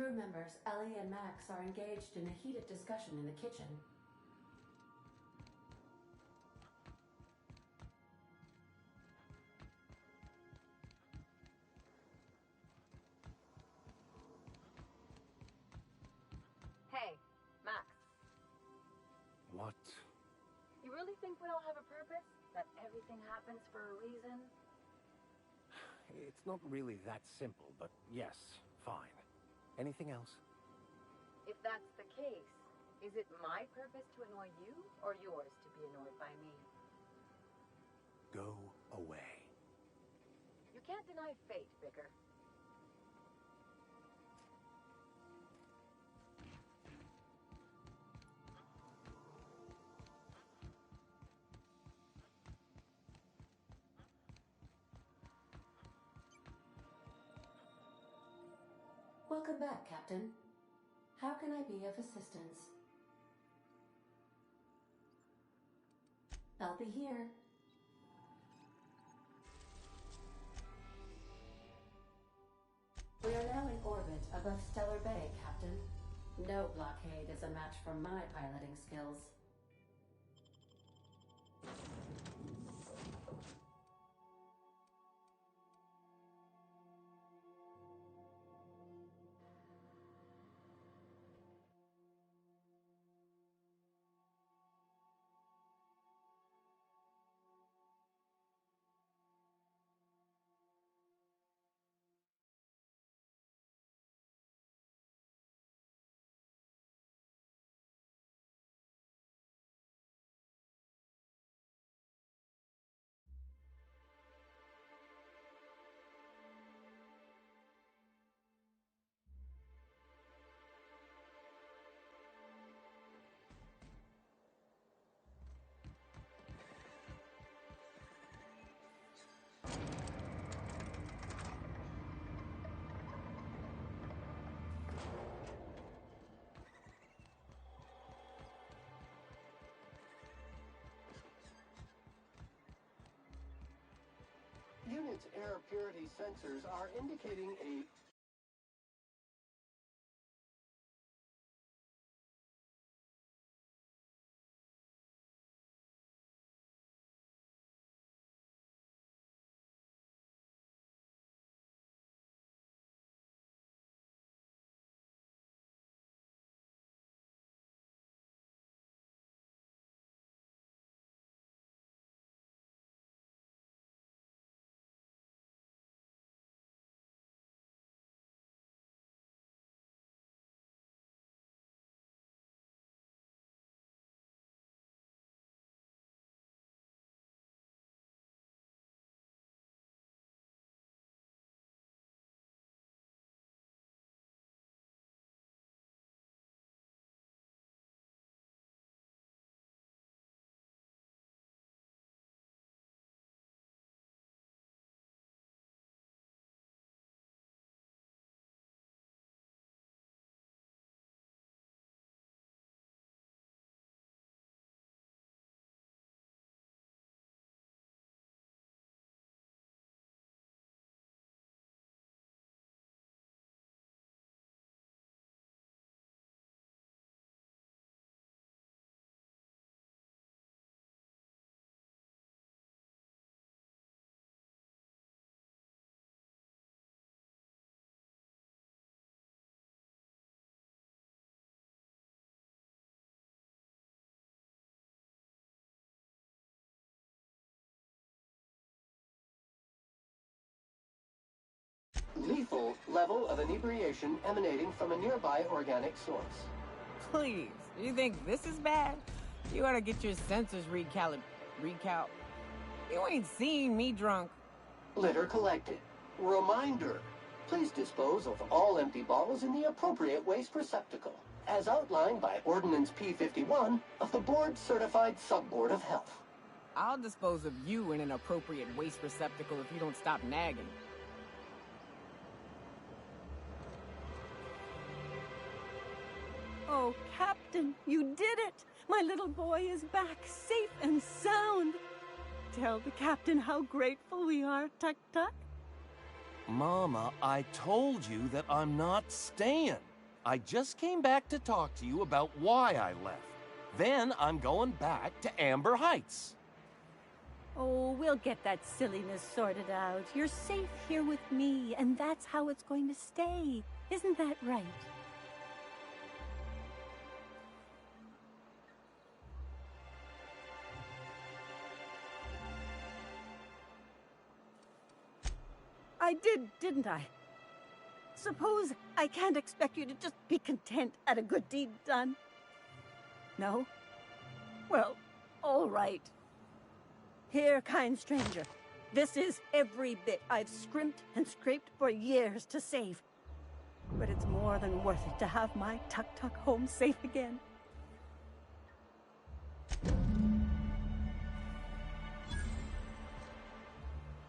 Crew members Ellie and Max are engaged in a heated discussion in the kitchen. Hey, Max. What? You really think we all have a purpose? That everything happens for a reason? It's not really that simple, but yes, fine. Anything else? If that's the case, is it my purpose to annoy you, or yours to be annoyed by me? Go away. You can't deny fate, Vicar. Welcome back, Captain. How can I be of assistance? I'll be here. We are now in orbit above Stellar Bay, Captain. No blockade is a match for my piloting skills. Unit's air purity sensors are indicating a lethal level of inebriation emanating from a nearby organic source. Please, you think this is bad? You ought to get your sensors recalc. You ain't seen me drunk. Litter collected. Reminder. Please dispose of all empty bottles in the appropriate waste receptacle, as outlined by Ordinance P51 of the Board-Certified Sub-Board of Health. I'll dispose of you in an appropriate waste receptacle if you don't stop nagging. Oh, Captain, you did it! My little boy is back, safe and sound. Tell the Captain how grateful we are, Tuk-Tuk. Mama, I told you that I'm not staying. I just came back to talk to you about why I left. Then I'm going back to Amber Heights. Oh, we'll get that silliness sorted out. You're safe here with me, and that's how it's going to stay. Isn't that right? I did, didn't I? Suppose I can't expect you to just be content at a good deed done. No? Well, all right. Here, kind stranger. This is every bit I've scrimped and scraped for years to save. But it's more than worth it to have my tuk-tuk home safe again.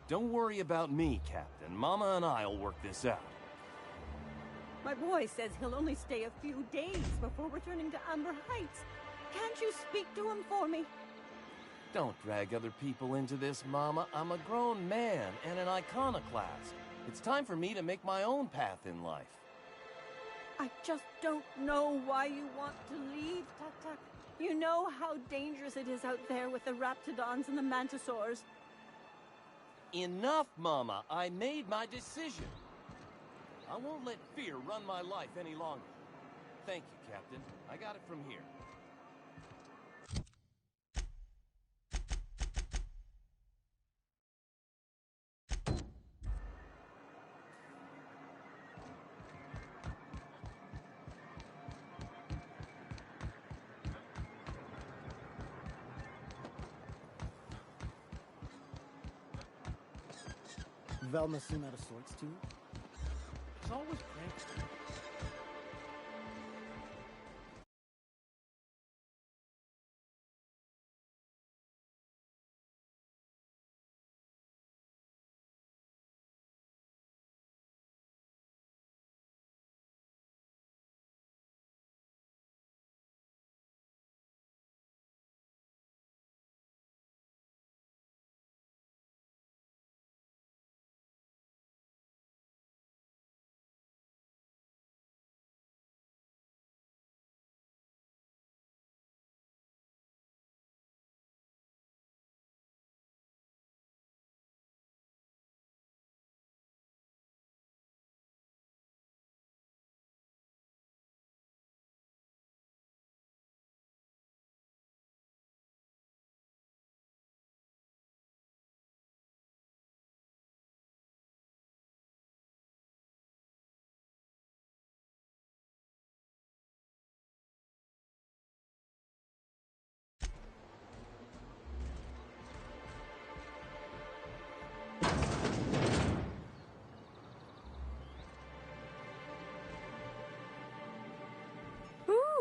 Don't worry about me, Captain. Mama and I'll work this out. My boy says he'll only stay a few days before returning to Amber Heights. Can't you speak to him for me? Don't drag other people into this, Mama. I'm a grown man and an iconoclast. It's time for me to make my own path in life. I just don't know why you want to leave, Tuk-Tuk. You know how dangerous it is out there with the Raptidons and the Mantisaurs. Enough, Mama. I made my decision. I won't let fear run my life any longer. Thank you, Captain. I got it from here. Velma seem out of sorts, too? It's always prankster.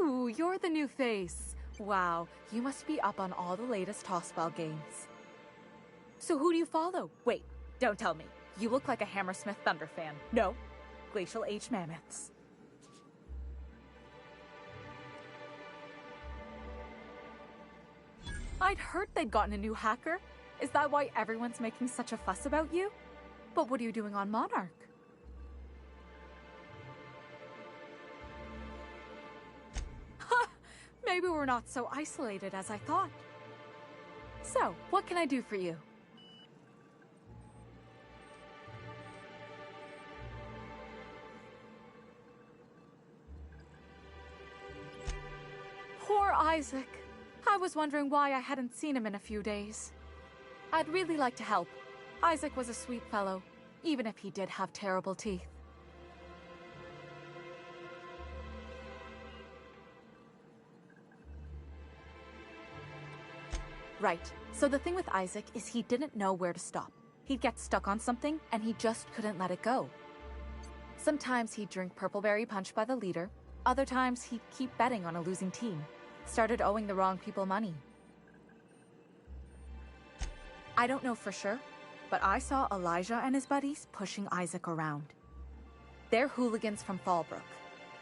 Ooh, you're the new face. Wow, you must be up on all the latest tossball games. So who do you follow? Wait, don't tell me. You look like a Hammersmith Thunder fan. No, Glacial H Mammoths. I'd heard they'd gotten a new hacker. Is that why everyone's making such a fuss about you? But what are you doing on Monarch? Maybe we're not so isolated as I thought. So, what can I do for you? Poor Isaac. I was wondering why I hadn't seen him in a few days. I'd really like to help. Isaac was a sweet fellow, even if he did have terrible teeth. Right. So the thing with Isaac is he didn't know where to stop. He'd get stuck on something, and he just couldn't let it go. Sometimes he'd drink purpleberry punch by the liter. Other times he'd keep betting on a losing team. Started owing the wrong people money. I don't know for sure, but I saw Elijah and his buddies pushing Isaac around. They're hooligans from Fallbrook.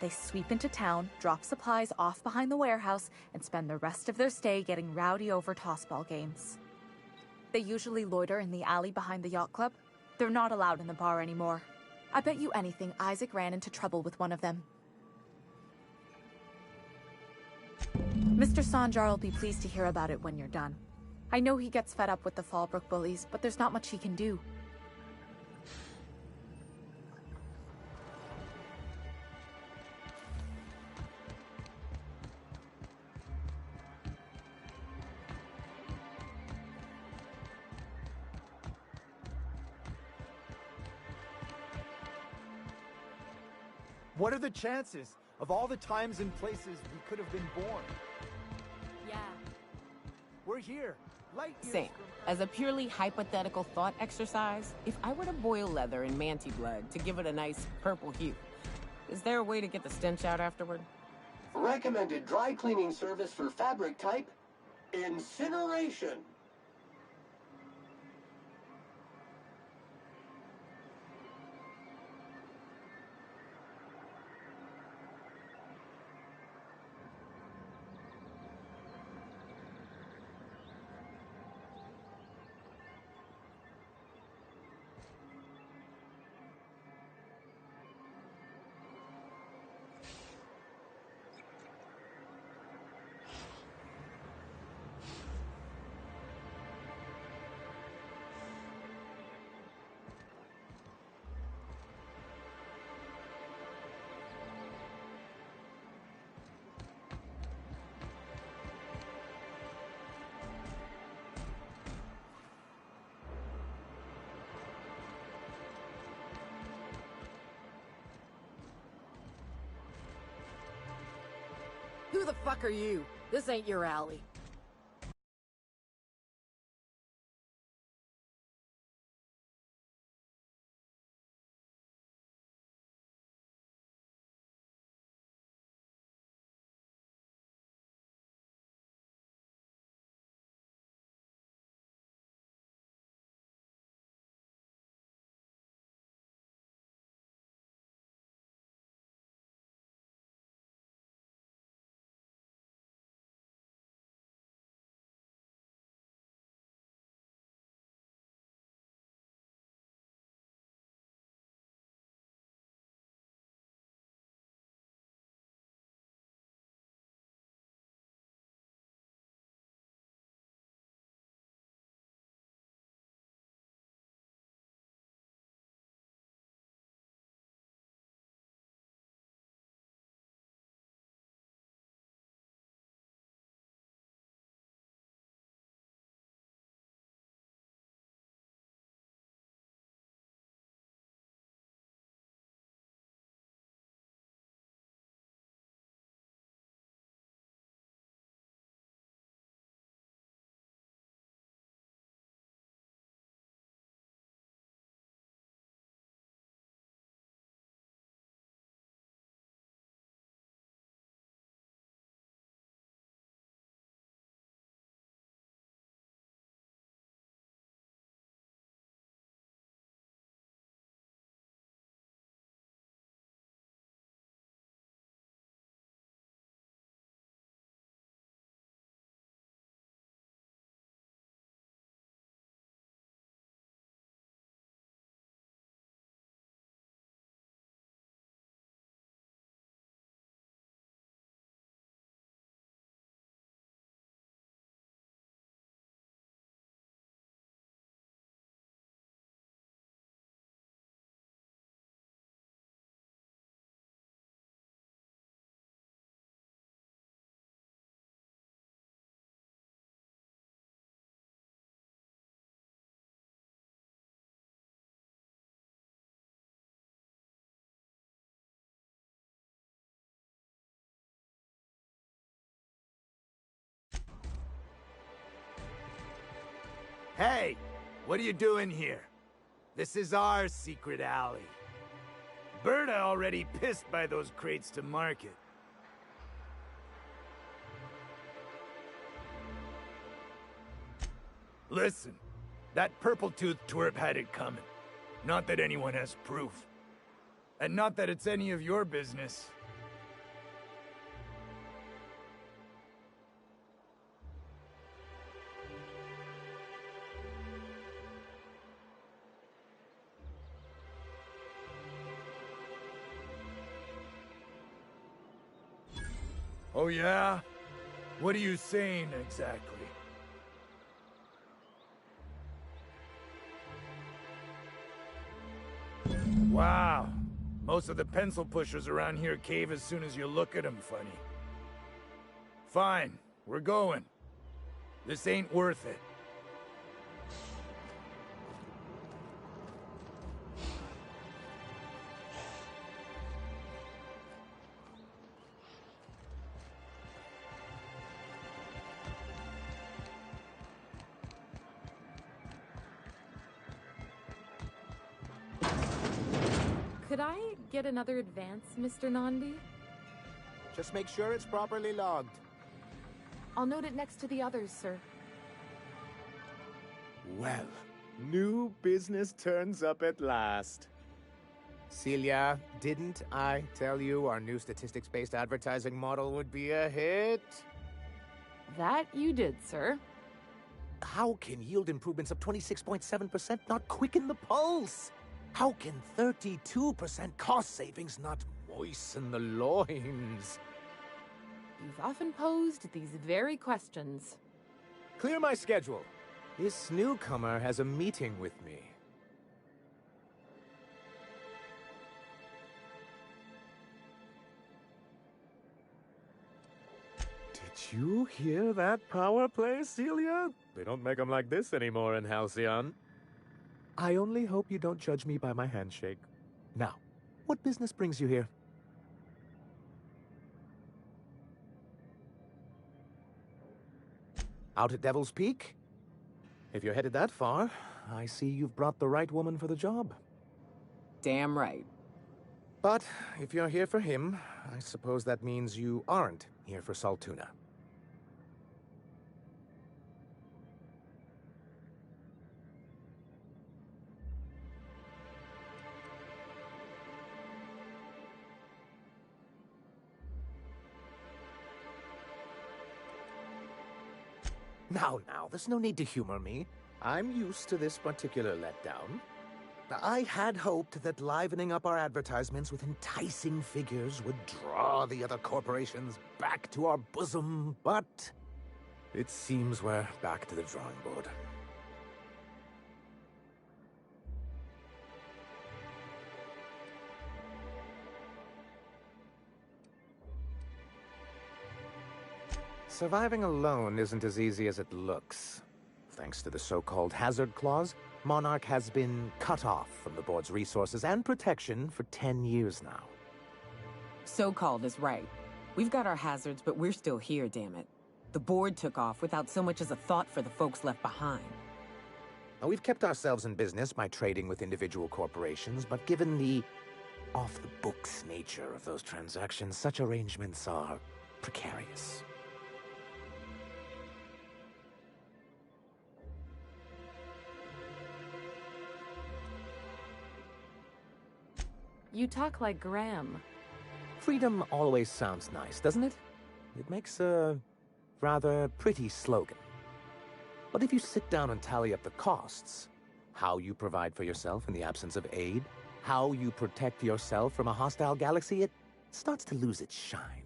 They sweep into town, drop supplies off behind the warehouse, and spend the rest of their stay getting rowdy over tossball games. They usually loiter in the alley behind the yacht club. They're not allowed in the bar anymore. I bet you anything Isaac ran into trouble with one of them. Mr. Sanjar will be pleased to hear about it when you're done. I know he gets fed up with the Fallbrook bullies, but there's not much he can do. What are the chances of all the times and places we could have been born? Yeah. We're here, light years Same. from... As a purely hypothetical thought exercise, if I were to boil leather in manti blood to give it a nice purple hue, is there a way to get the stench out afterward? Recommended dry cleaning service for fabric type, incineration. Who the fuck are you? This ain't your alley. Hey, what are you doing here? This is our secret alley. Berta already pissed by those crates to market. Listen, that purple-toothed twerp had it coming. Not that anyone has proof. And not that it's any of your business. Oh yeah? What are you saying exactly? Wow. Most of the pencil pushers around here cave as soon as you look at them funny. Fine, we're going. This ain't worth it. Could I get another advance, Mr. Nandi? Just make sure it's properly logged. I'll note it next to the others, sir. Well, new business turns up at last. Celia, didn't I tell you our new statistics-based advertising model would be a hit? That you did, sir. How can yield improvements of 26.7% not quicken the pulse? How can 32% cost savings not moisten the loins? You've often posed these very questions. Clear my schedule. This newcomer has a meeting with me. Did you hear that power play, Celia? They don't make them like this anymore in Halcyon. I only hope you don't judge me by my handshake. Now, what business brings you here? Out at Devil's Peak? If you're headed that far, I see you've brought the right woman for the job. Damn right. But if you're here for him, I suppose that means you aren't here for Saltuna. Now, there's no need to humor me. I'm used to this particular letdown. I had hoped that livening up our advertisements with enticing figures would draw the other corporations back to our bosom, but it seems we're back to the drawing board. Surviving alone isn't as easy as it looks. Thanks to the so-called hazard clause, Monarch has been cut off from the board's resources and protection for 10 years now. So-called is right. We've got our hazards, but we're still here, damn it. The board took off without so much as a thought for the folks left behind. Now, we've kept ourselves in business by trading with individual corporations, but given the off-the-books nature of those transactions, such arrangements are precarious. You talk like Graham. Freedom always sounds nice, doesn't it? It makes a rather pretty slogan. But if you sit down and tally up the costs, how you provide for yourself in the absence of aid, how you protect yourself from a hostile galaxy, it starts to lose its shine.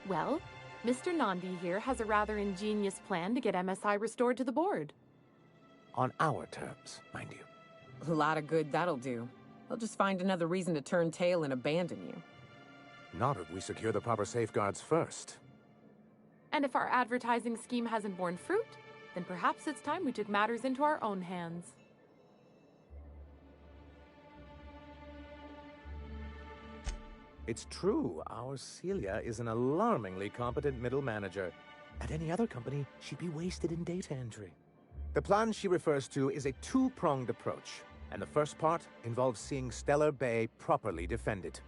Well, Mr. Nandi here has a rather ingenious plan to get MSI restored to the board. On our terms, mind you. A lot of good that'll do. They'll just find another reason to turn tail and abandon you. Not if we secure the proper safeguards first. And if our advertising scheme hasn't borne fruit, then perhaps it's time we took matters into our own hands. It's true, our Celia is an alarmingly competent middle manager. At any other company, she'd be wasted in data entry. The plan she refers to is a two-pronged approach, and the first part involves seeing Stellar Bay properly defended.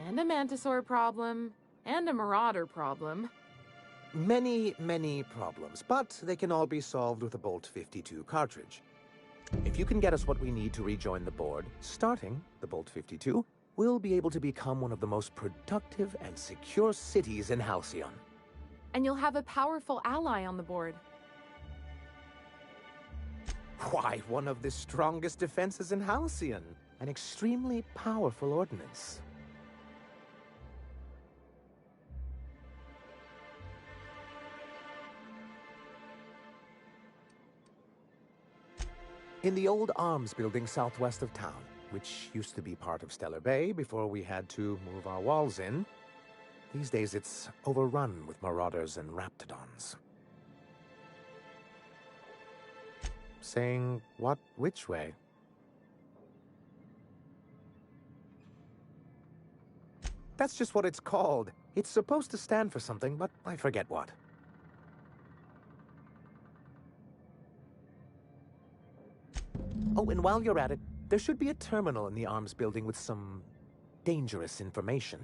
And a Mantisaur problem. And a Marauder problem. Many, many problems, but they can all be solved with a Bolt 52 cartridge. If you can get us what we need to rejoin the board, starting the Bolt 52, we'll be able to become one of the most productive and secure cities in Halcyon. And you'll have a powerful ally on the board. Why, one of the strongest defenses in Halcyon. An extremely powerful ordnance. In the old arms building southwest of town, which used to be part of Stellar Bay before we had to move our walls in, these days it's overrun with marauders and raptidons. Saying what which way? That's just what it's called. It's supposed to stand for something, but I forget what. Oh, and while you're at it, there should be a terminal in the arms building with some dangerous information.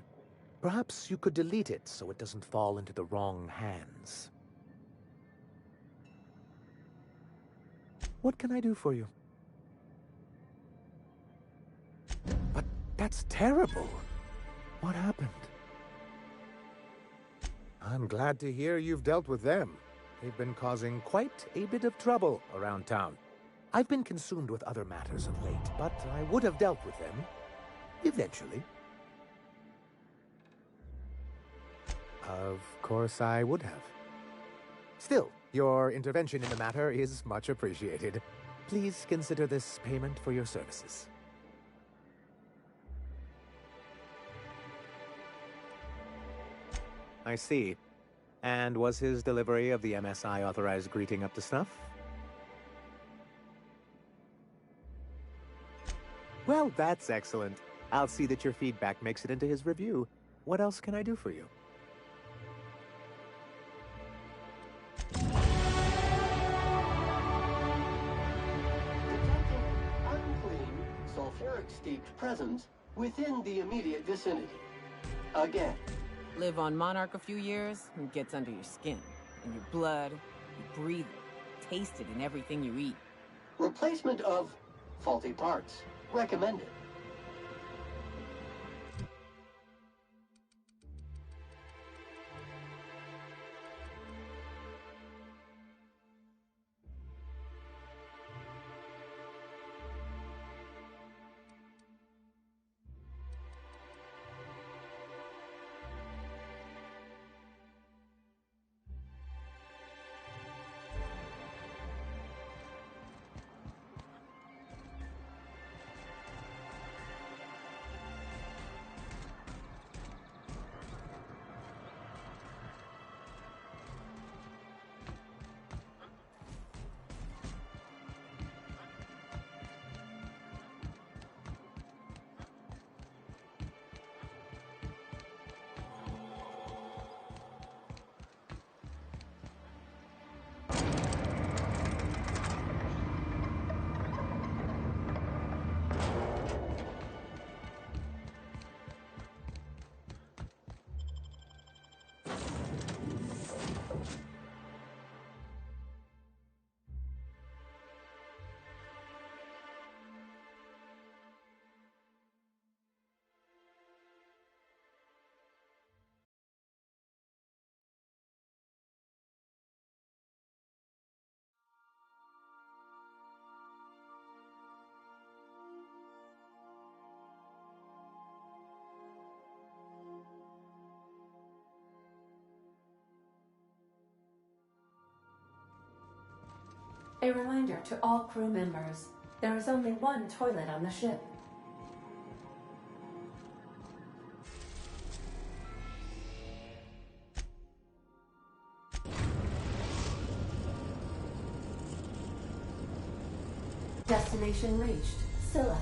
Perhaps you could delete it so it doesn't fall into the wrong hands. What can I do for you? But that's terrible. What happened? I'm glad to hear you've dealt with them. They've been causing quite a bit of trouble around town. I've been consumed with other matters of late, but I would have dealt with them eventually. Of course I would have. Still, your intervention in the matter is much appreciated. Please consider this payment for your services. I see. And was his delivery of the MSI authorized greeting up to snuff? Well, that's excellent. I'll see that your feedback makes it into his review. What else can I do for you? Detecting unclean, sulfuric-steeped presence within the immediate vicinity. Again. Live on Monarch a few years, and it gets under your skin. In your blood, you breathe it, taste it in everything you eat. Replacement of faulty parts. Recommended. A reminder to all crew members, there is only one toilet on the ship. Destination reached. Scylla.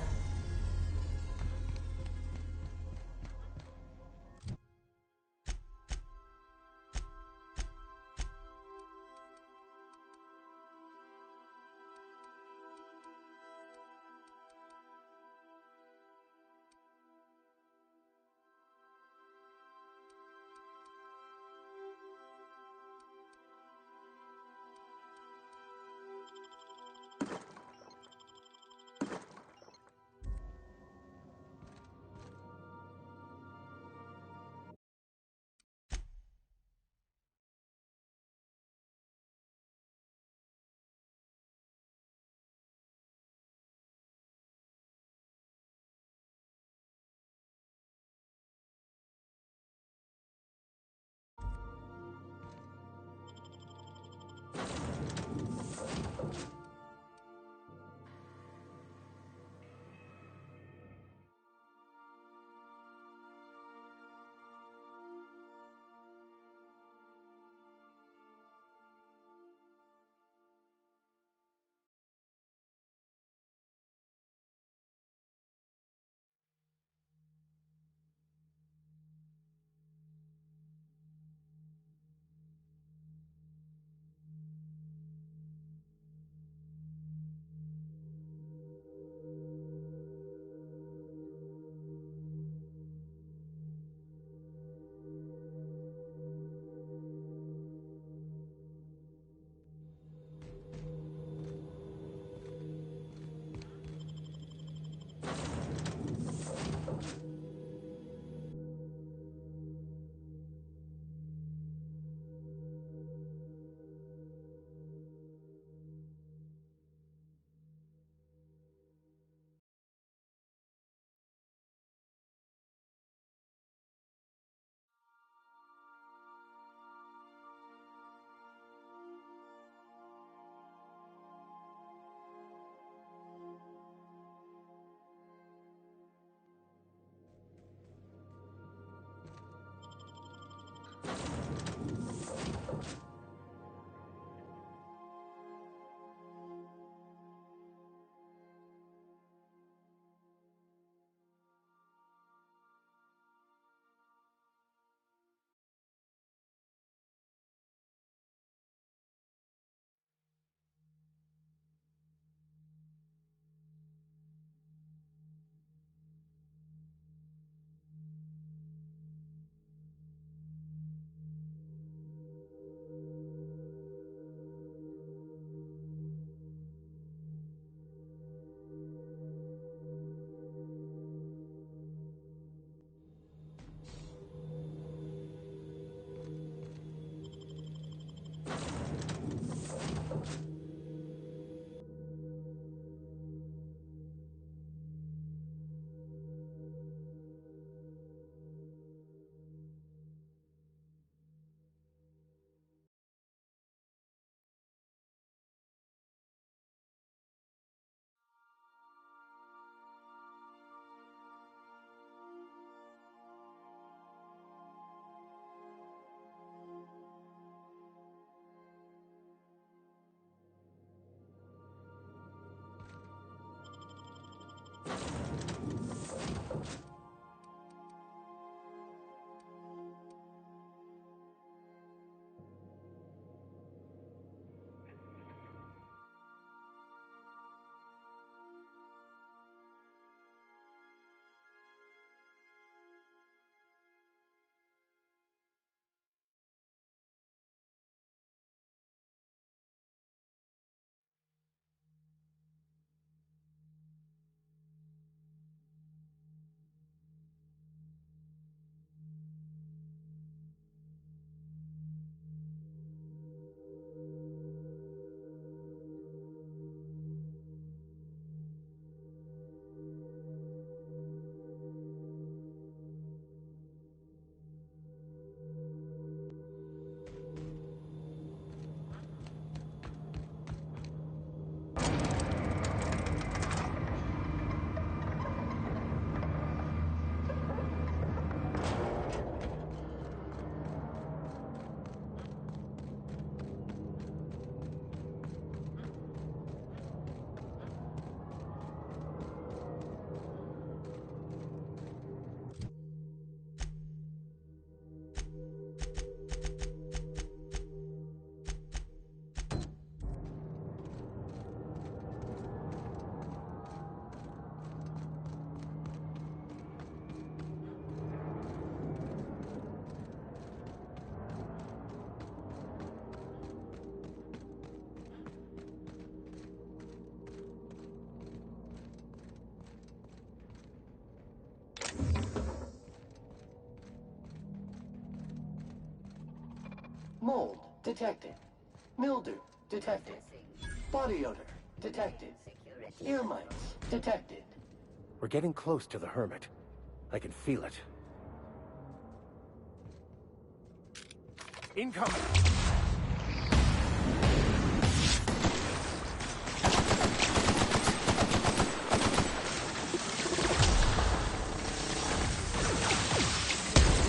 Mold detected. Mildew detected. Body odor detected. Ear mites detected. We're getting close to the Hermit. I can feel it. Incoming!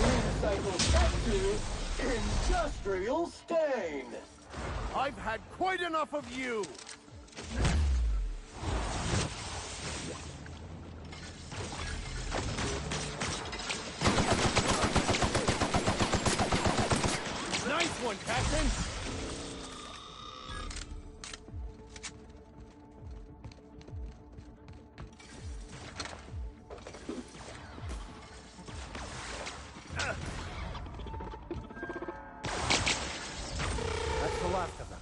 Recycle back to industrial stain. I've had quite enough of you! Nice one, Captain! That's the last of them.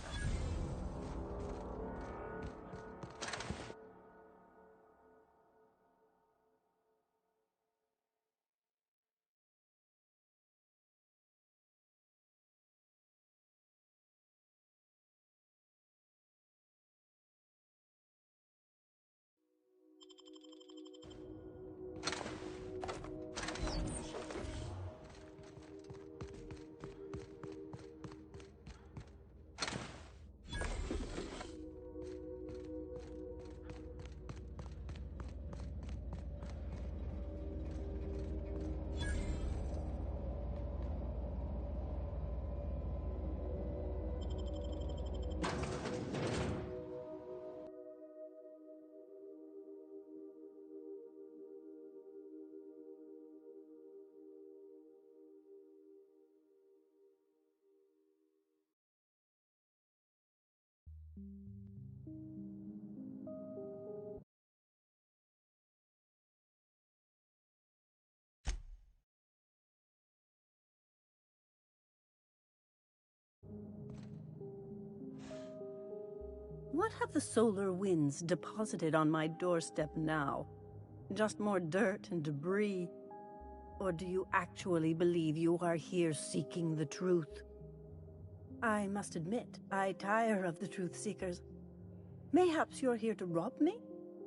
What have the solar winds deposited on my doorstep now? Just more dirt and debris? Or do you actually believe you are here seeking the truth? I must admit, I tire of the truth seekers. Mayhaps you're here to rob me?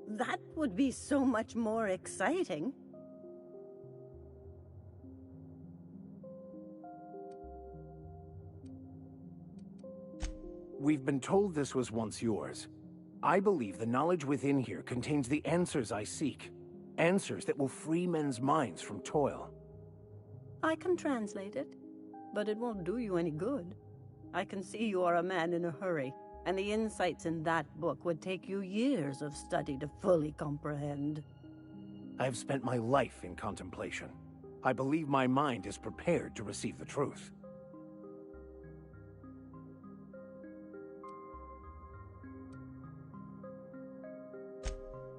That would be so much more exciting. We've been told this was once yours. I believe the knowledge within here contains the answers I seek. Answers that will free men's minds from toil. I can translate it, but it won't do you any good. I can see you are a man in a hurry, and the insights in that book would take you years of study to fully comprehend. I have spent my life in contemplation. I believe my mind is prepared to receive the truth.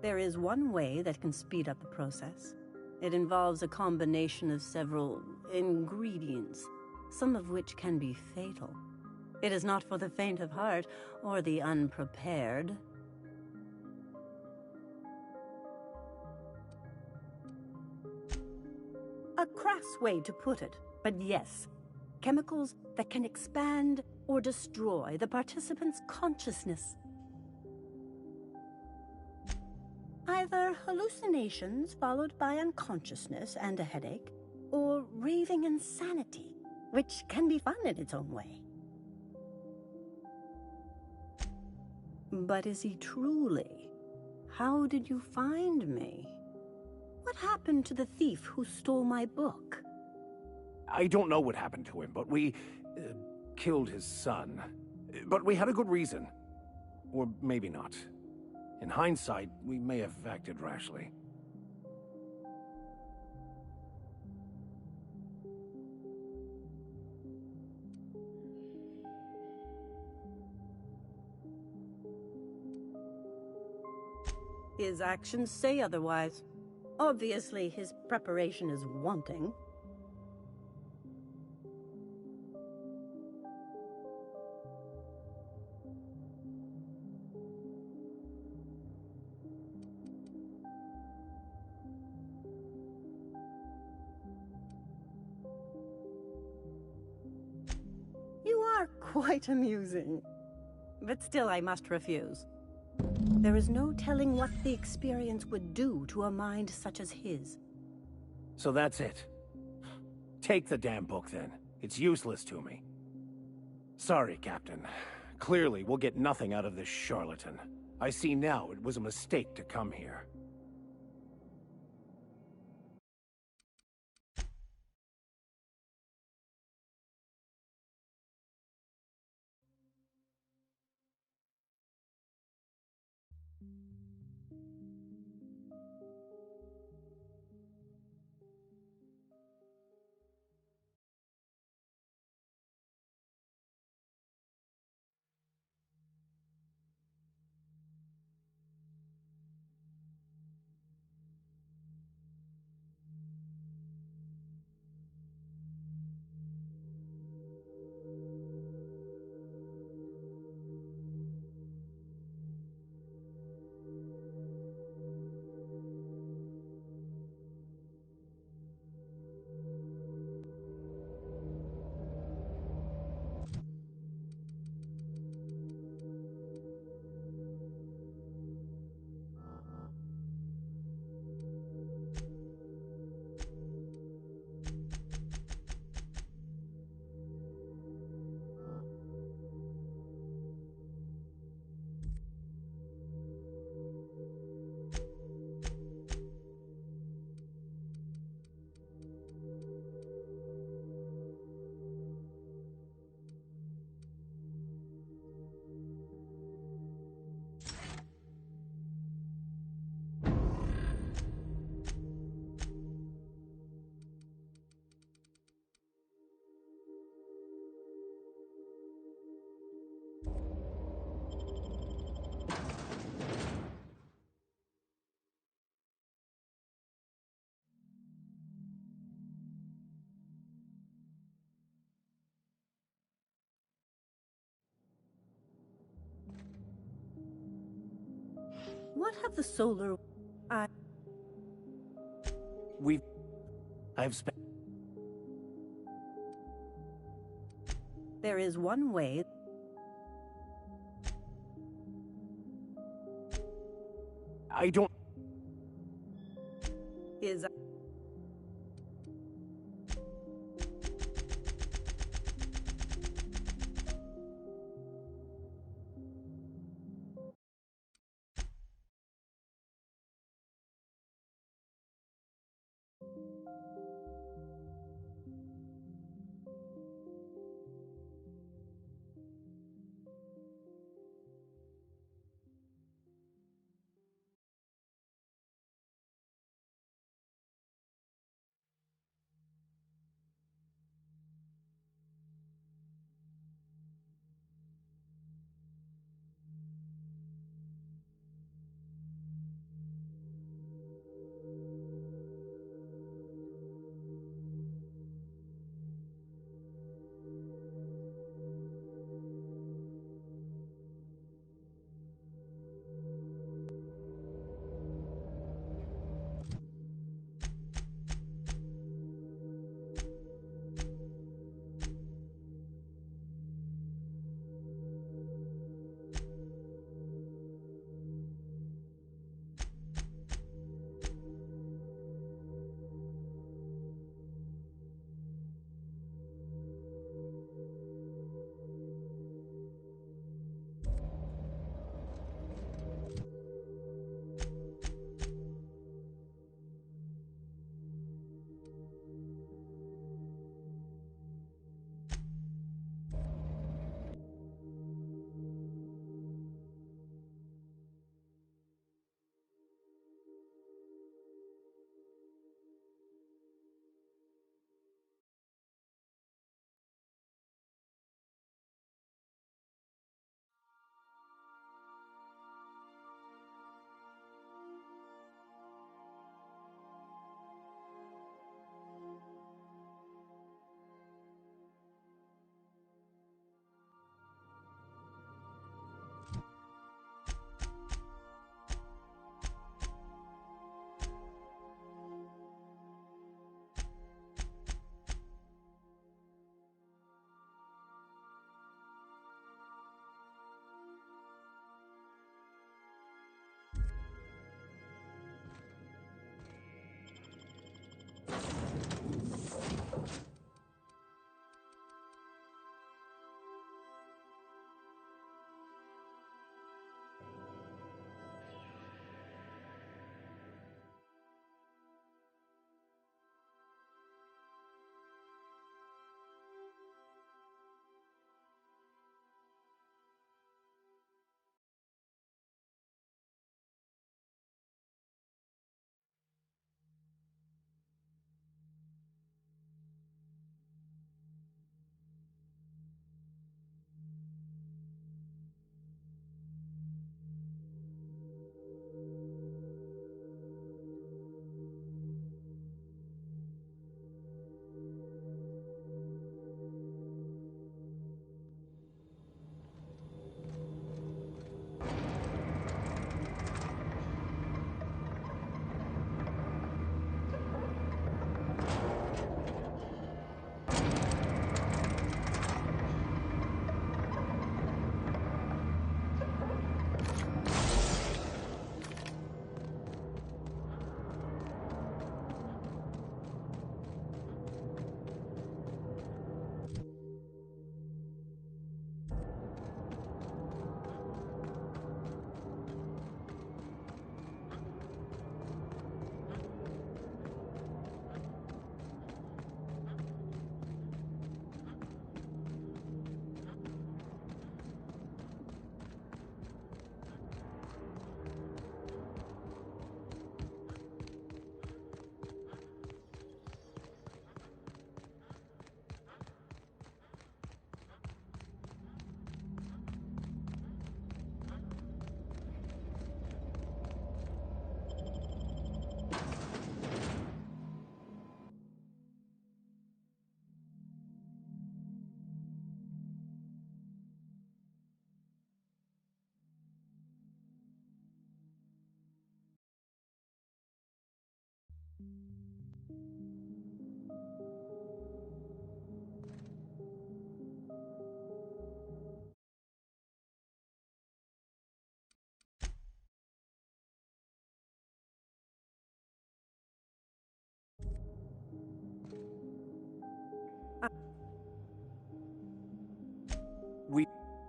There is one way that can speed up the process. It involves a combination of several ingredients, some of which can be fatal. It is not for the faint of heart or the unprepared. A crass way to put it, but yes, chemicals that can expand or destroy the participant's consciousness. Either hallucinations followed by unconsciousness and a headache, or raving insanity, which can be fun in its own way. But is he truly? How did you find me? What happened to the thief who stole my book? I don't know what happened to him, but we killed his son. But we had a good reason. Or maybe not. In hindsight, we may have acted rashly. His actions say otherwise. Obviously, his preparation is wanting. You quite amusing. But still, I must refuse. There is no telling what the experience would do to a mind such as his. So that's it. Take the damn book, then. It's useless to me. Sorry, Captain. Clearly, we'll get nothing out of this charlatan. I see now it was a mistake to come here. What have the solar... I've spent... There is one way... I don't... is...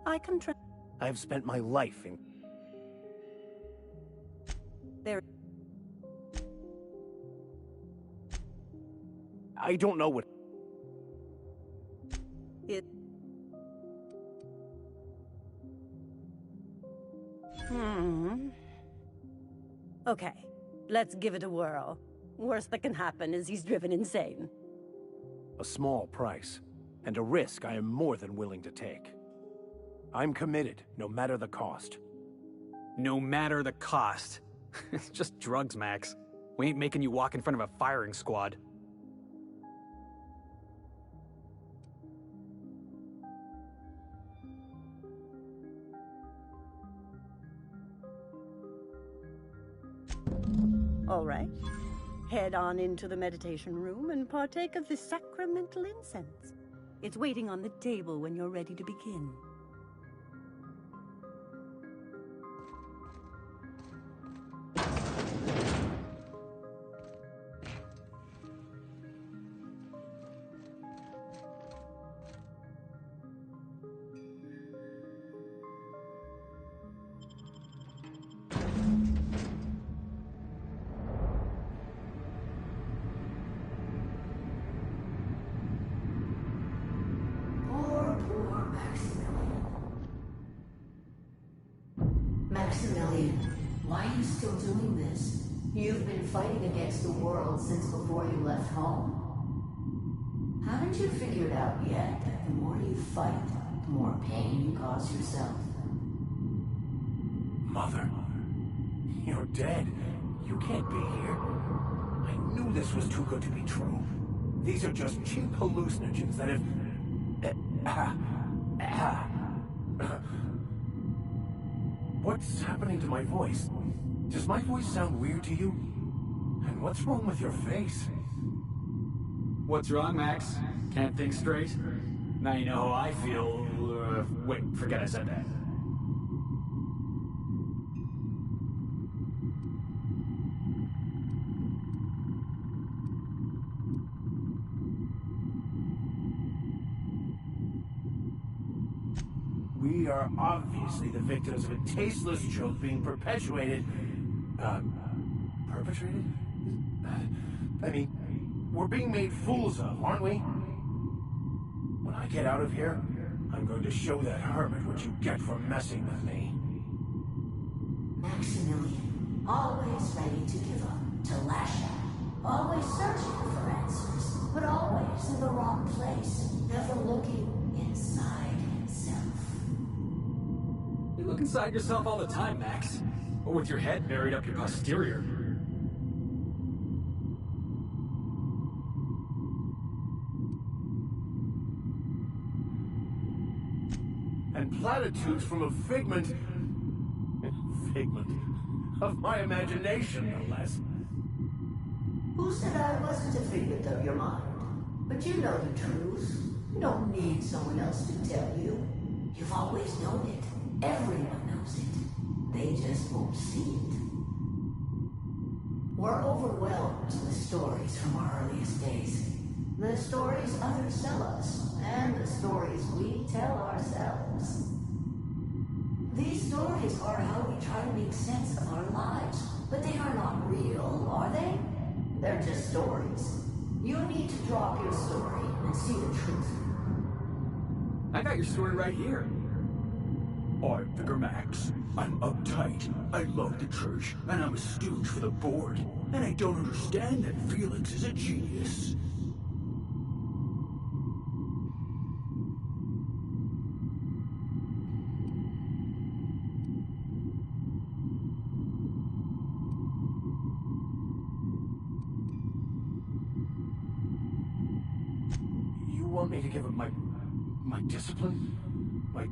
I can try. I've spent my life in... There. I don't know what... It. Okay, let's give it a whirl. Worst that can happen is he's driven insane. A small price, and a risk I am more than willing to take. I'm committed, no matter the cost. No matter the cost. It's just drugs, Max. We ain't making you walk in front of a firing squad. All right. Head on into the meditation room and partake of the sacramental incense. It's waiting on the table when you're ready to begin. Maximilian, why are you still doing this? You've been fighting against the world since before you left home. Haven't you figured out yet that the more you fight, the more pain you cause yourself? Mother, you're dead. You can't be here. I knew this was too good to be true. These are just cheap hallucinogens that have... What's happening to my voice? Does my voice sound weird to you? And what's wrong with your face? What's wrong, Max? Can't think straight? Now you know how I feel. Wait, forget I said that. We are obviously the victims of a tasteless joke being perpetuated... perpetrated? I mean, we're being made fools of, aren't we? When I get out of here, I'm going to show that hermit what you get for messing with me. Maximilian, always ready to give up, to lash out. Always searching for answers, but always in the wrong place. Never looking inside himself. You look inside yourself all the time, Max. Or with your head buried up your posterior. And platitudes from a figment of my imagination, no less. Who said I wasn't a figment of your mind? But you know the truth. You don't need someone else to tell you. You've always known it. Everyone knows it. They just won't see it. We're overwhelmed with stories from our earliest days. The stories others tell us, and the stories we tell ourselves. These stories are how we try to make sense of our lives, but they are not real, are they? They're just stories. You need to drop your story and see the truth. I got your story right here. I'm Vicar Max. I'm uptight. I love the church, and I'm a stooge for the board. And I don't understand that Felix is a genius. You want me to give up my discipline? My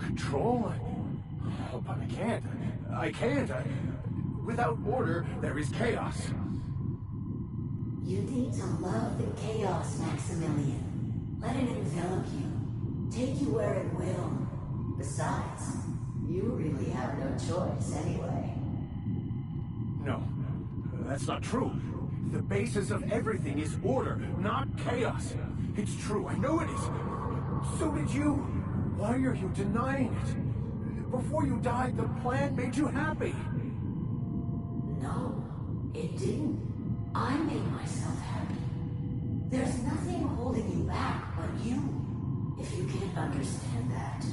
control? But I can't. I can't. Without order, there is chaos. You need to love the chaos, Maximilian. Let it envelop you. Take you where it will. Besides, you really have no choice anyway. No, that's not true. The basis of everything is order, not chaos. It's true, I know it is. So did you. Why are you denying it? Before you died, the plan made you happy. No, it didn't. I made myself happy. There's nothing holding you back but you. If you can't understand that,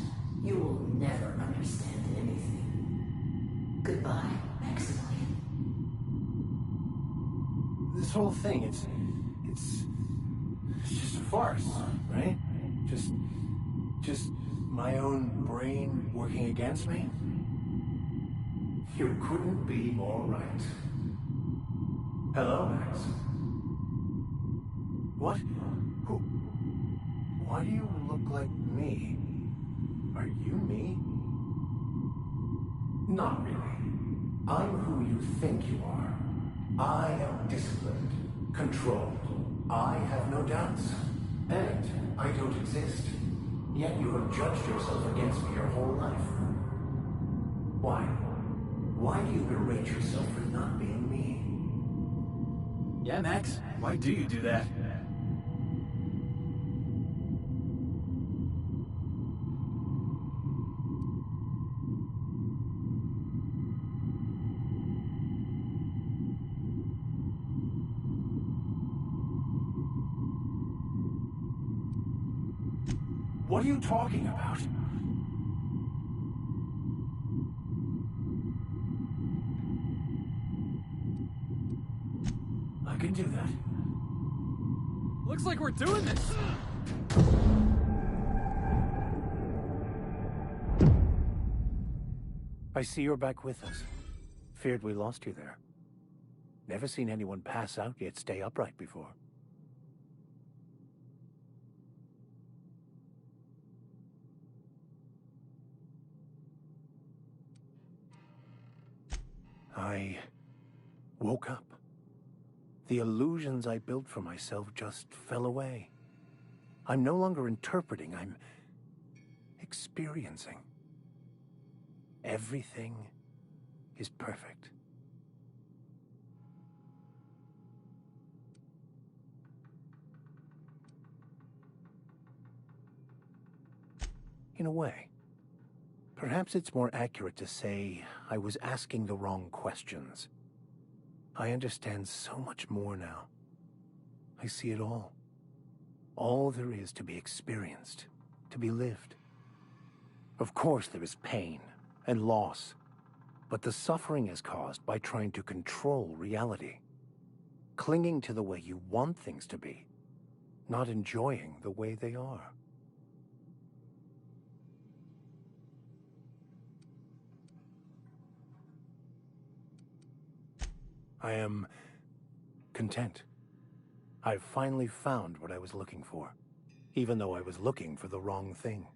you will never understand anything. Goodbye, Maximilian. This whole thing, it's just a farce, right? Just my own brain working against me? You couldn't be more right. Hello, Max. What? Who? Why do you look like me? Are you me? Not really. I'm who you think you are. I am disciplined, controlled. I have no doubts. And I don't exist. Yet you have judged yourself against me your whole life. Why? Why do you berate yourself for not being me? Yeah, Max, why do you do that? What are you talking about? I can do that. Looks like we're doing this! I see you're back with us. Feared we lost you there. Never seen anyone pass out yet stay upright before. I woke up. The illusions I built for myself just fell away. I'm no longer interpreting, I'm experiencing. Everything is perfect. In a way. Perhaps it's more accurate to say I was asking the wrong questions. I understand so much more now. I see it all. All there is to be experienced, to be lived. Of course there is pain and loss, but the suffering is caused by trying to control reality. Clinging to the way you want things to be, not enjoying the way they are. I am content. I've finally found what I was looking for, even though I was looking for the wrong thing.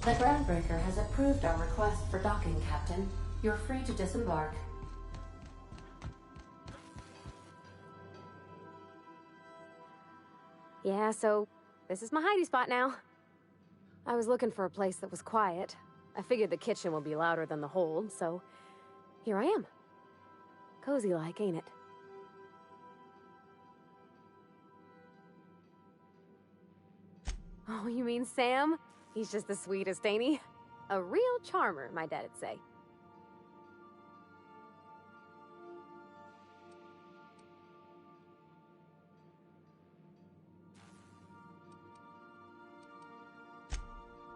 The Groundbreaker has approved our request for docking, Captain. You're free to disembark. Yeah, so this is my hidey spot now. I was looking for a place that was quiet. I figured the kitchen would be louder than the hold, so here I am. Cozy-like, ain't it? Oh, you mean Sam? He's just the sweetest, ain't he? A real charmer, my dad'd say.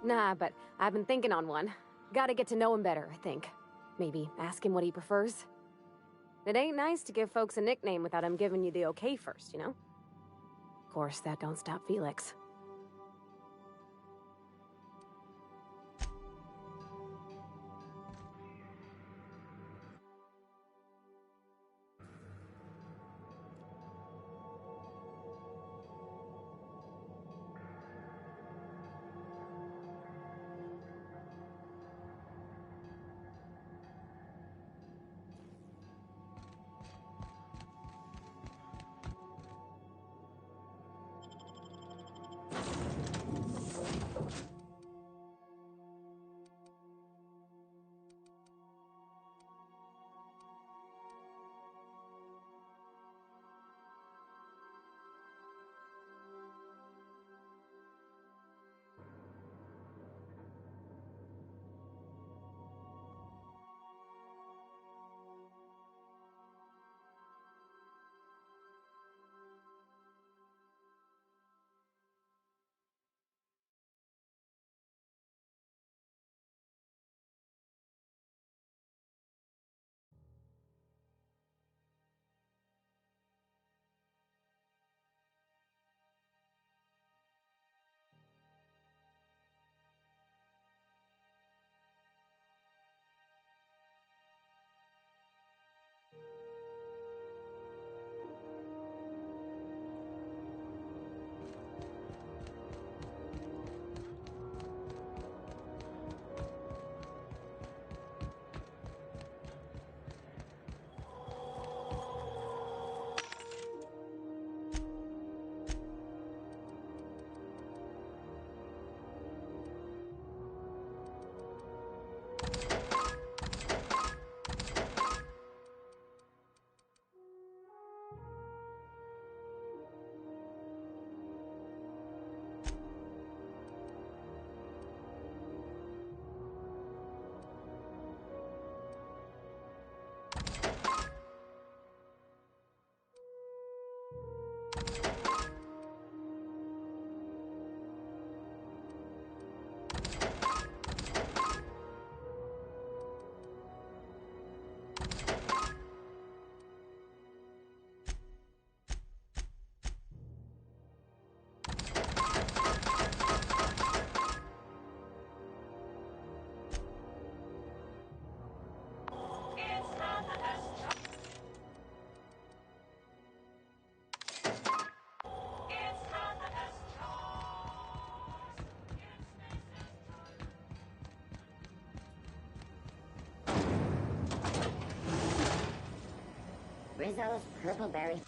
Nah, but I've been thinking on one. Gotta get to know him better, I think. Maybe ask him what he prefers. It ain't nice to give folks a nickname without him giving you the okay first, you know? Of course, that don't stop Felix. Rizzo's purple berry.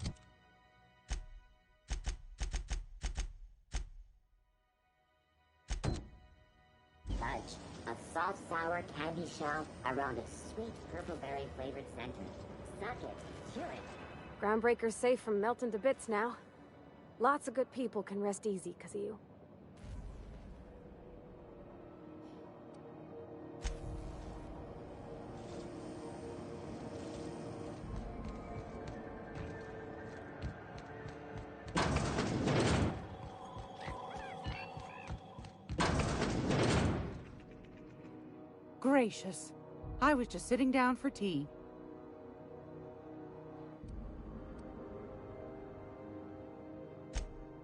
Fudge. A soft, sour candy shell around a sweet purple berry flavored center. Suck it. Chew it. Groundbreaker's safe from melting to bits now. Lots of good people can rest easy because of you. Gracious. I was just sitting down for tea.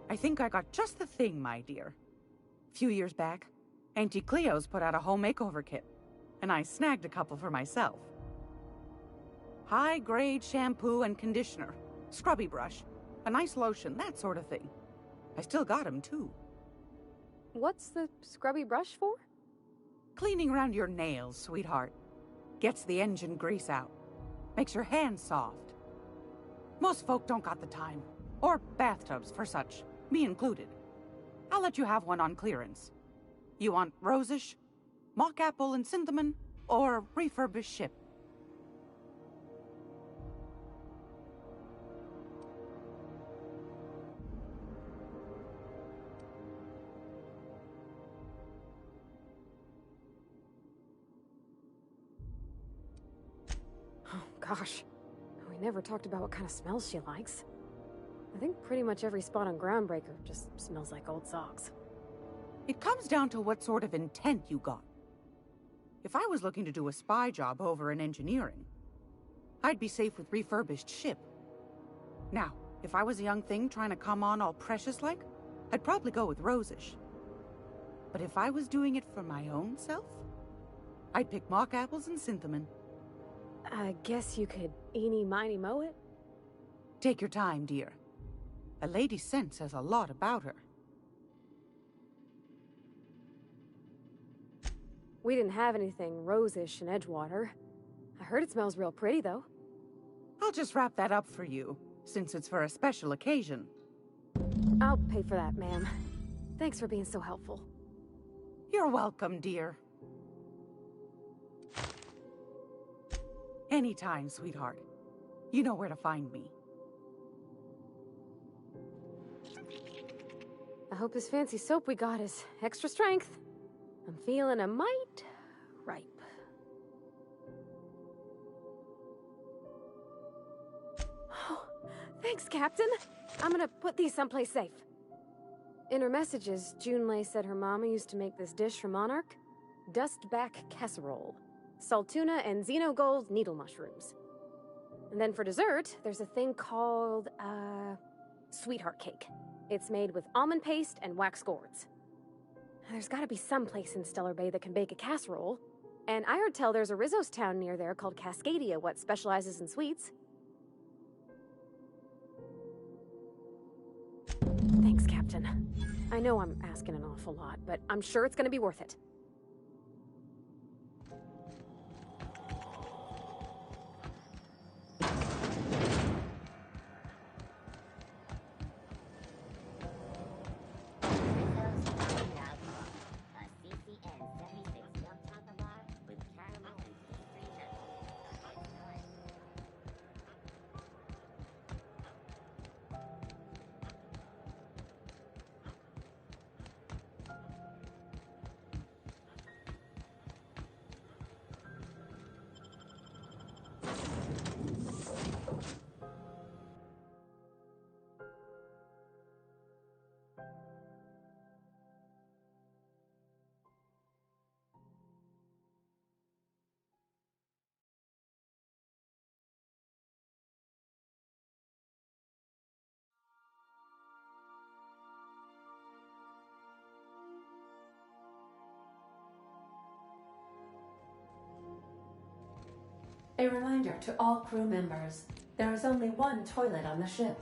I think I got just the thing, my dear. A few years back, Auntie Cleo's put out a home makeover kit, and I snagged a couple for myself. High-grade shampoo and conditioner, scrubby brush, a nice lotion, that sort of thing. I still got 'em, too. What's the scrubby brush for? Cleaning around your nails, sweetheart. Gets the engine grease out. Makes your hands soft. Most folk don't got the time. Or bathtubs for such, me included. I'll let you have one on clearance. You want rosish, mock apple and cinnamon, or refurbished ship? Oh, gosh. We never talked about what kind of smells she likes. I think pretty much every spot on Groundbreaker just smells like old socks. It comes down to what sort of intent you got. If I was looking to do a spy job over in engineering, I'd be safe with refurbished ship. Now, if I was a young thing trying to come on all precious-like, I'd probably go with rosish. But if I was doing it for my own self, I'd pick mock apples and cinnamon. I guess you could eeny-miny mow it? Take your time, dear. A lady's scent says a lot about her. We didn't have anything rosish in Edgewater. I heard it smells real pretty, though. I'll just wrap that up for you, since it's for a special occasion. I'll pay for that, ma'am. Thanks for being so helpful. You're welcome, dear. Anytime, sweetheart. You know where to find me. I hope this fancy soap we got is extra strength. I'm feeling a mite ripe. Oh, thanks, Captain. I'm gonna put these someplace safe. In her messages, Junlei said her mama used to make this dish for Monarch. Dustback casserole. Saltuna and Xenogold needle mushrooms. And then for dessert, there's a thing called, sweetheart cake. It's made with almond paste and wax gourds. There's gotta be some place in Stellar Bay that can bake a casserole. And I heard tell there's a Rizzo's town near there called Cascadia, what specializes in sweets. Thanks, Captain. I know I'm asking an awful lot, but I'm sure it's gonna be worth it. A reminder to all crew members, there is only one toilet on the ship.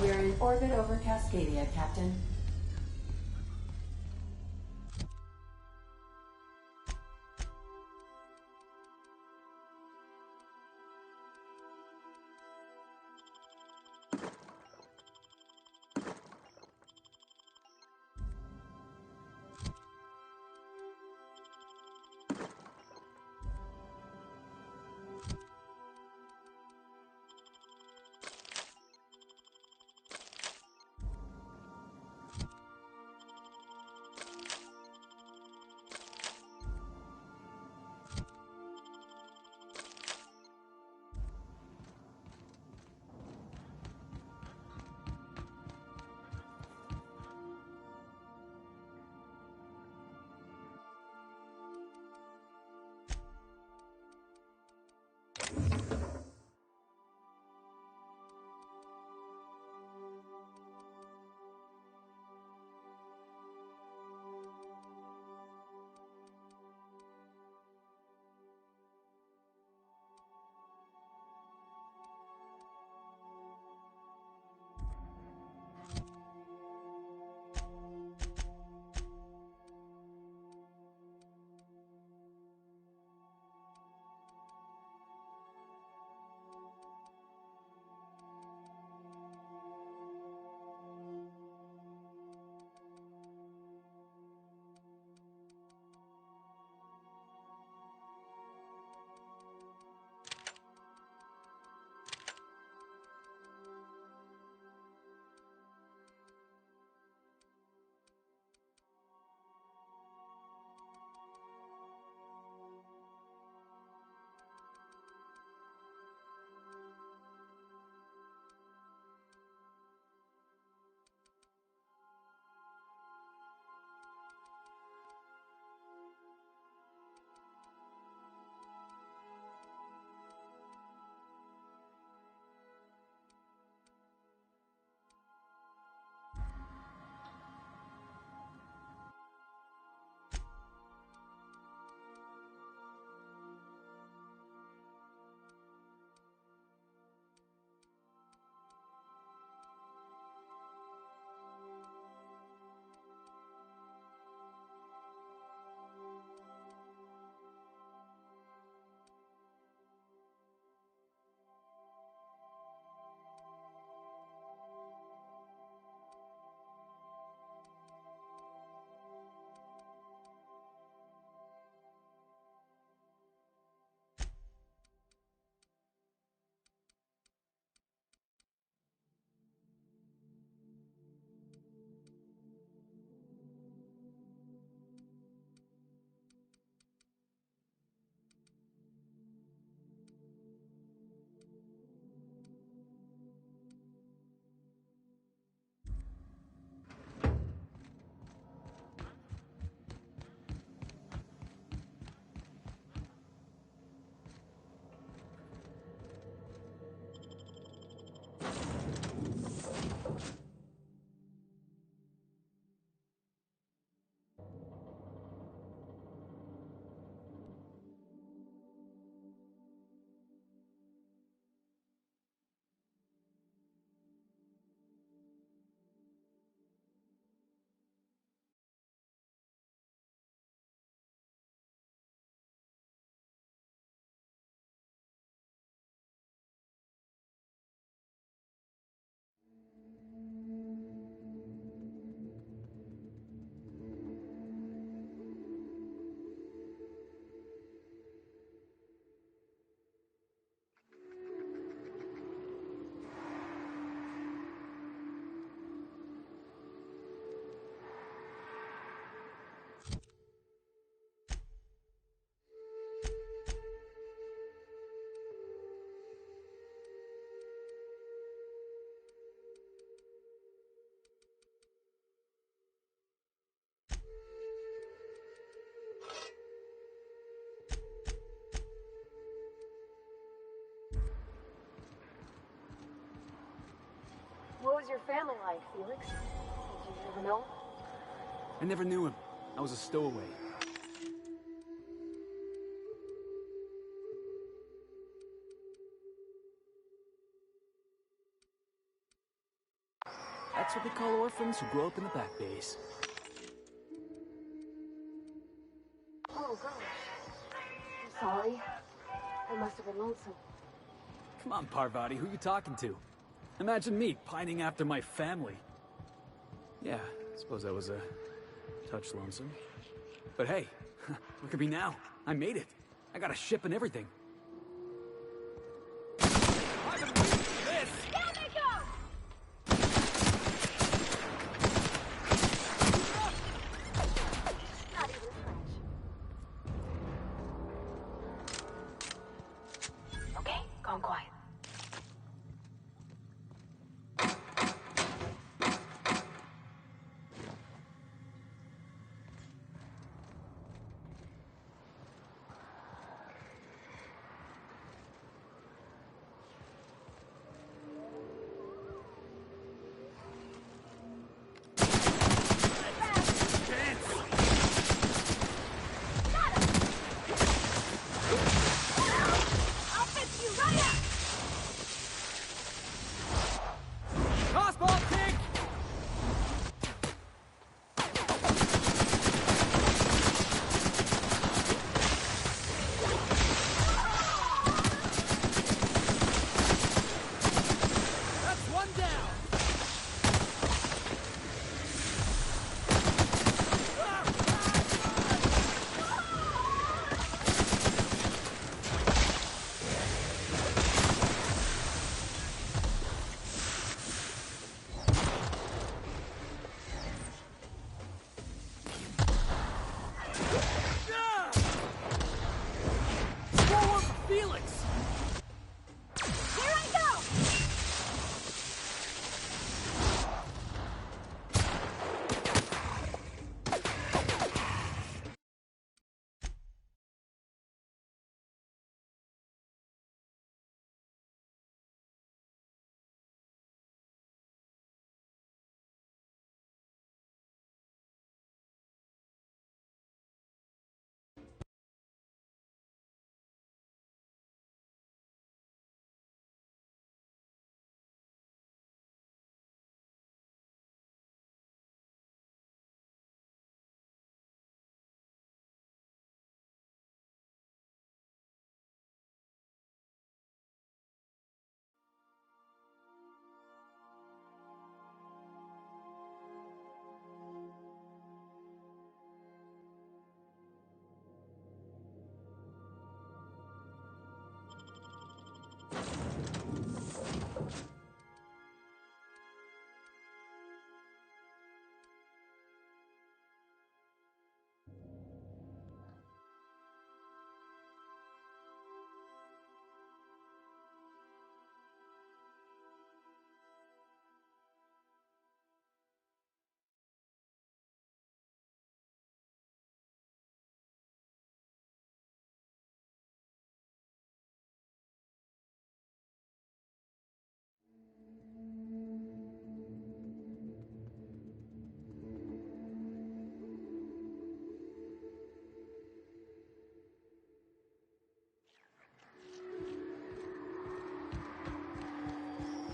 We're in orbit over Cascadia, Captain. family like, Felix? Did you ever know him? I never knew him. I was a stowaway. That's what they call orphans who grow up in the back bays. Oh, gosh. I'm sorry. I must have been lonesome. Come on, Parvati, who you talking to? Imagine me pining after my family. Yeah, I suppose I was a touch lonesome. But hey, look at me now. I made it. I got a ship and everything. I've been waiting for this! Down they go! Not even a scratch. Okay, gone quiet.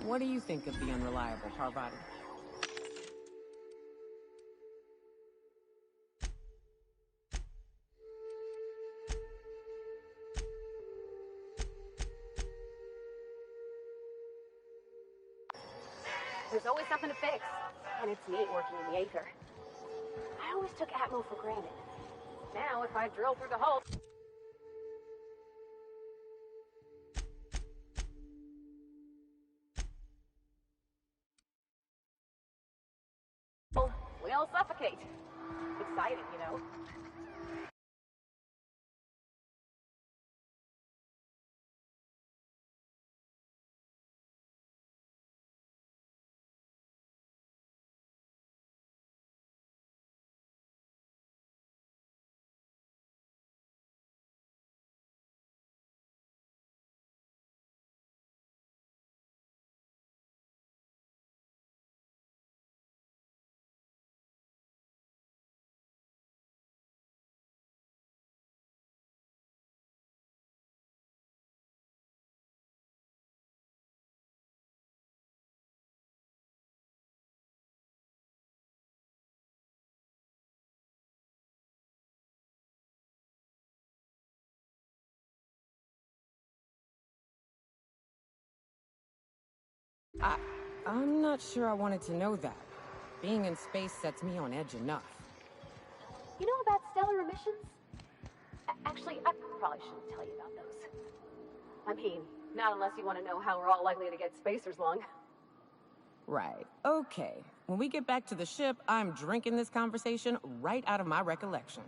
What do you think of the unreliable, Parvati? There's always something to fix, and it's neat working in the Aether. I always took Atmo for granted. Now, if I drill through the hole... we all suffocate. Exciting, you know. I'm not sure I wanted to know that. Being in space sets me on edge enough. You know about stellar emissions? Actually, I probably shouldn't tell you about those. I mean, not unless you want to know how we're all likely to get spacers lung. Right. Okay. When we get back to the ship, I'm drinking this conversation right out of my recollection.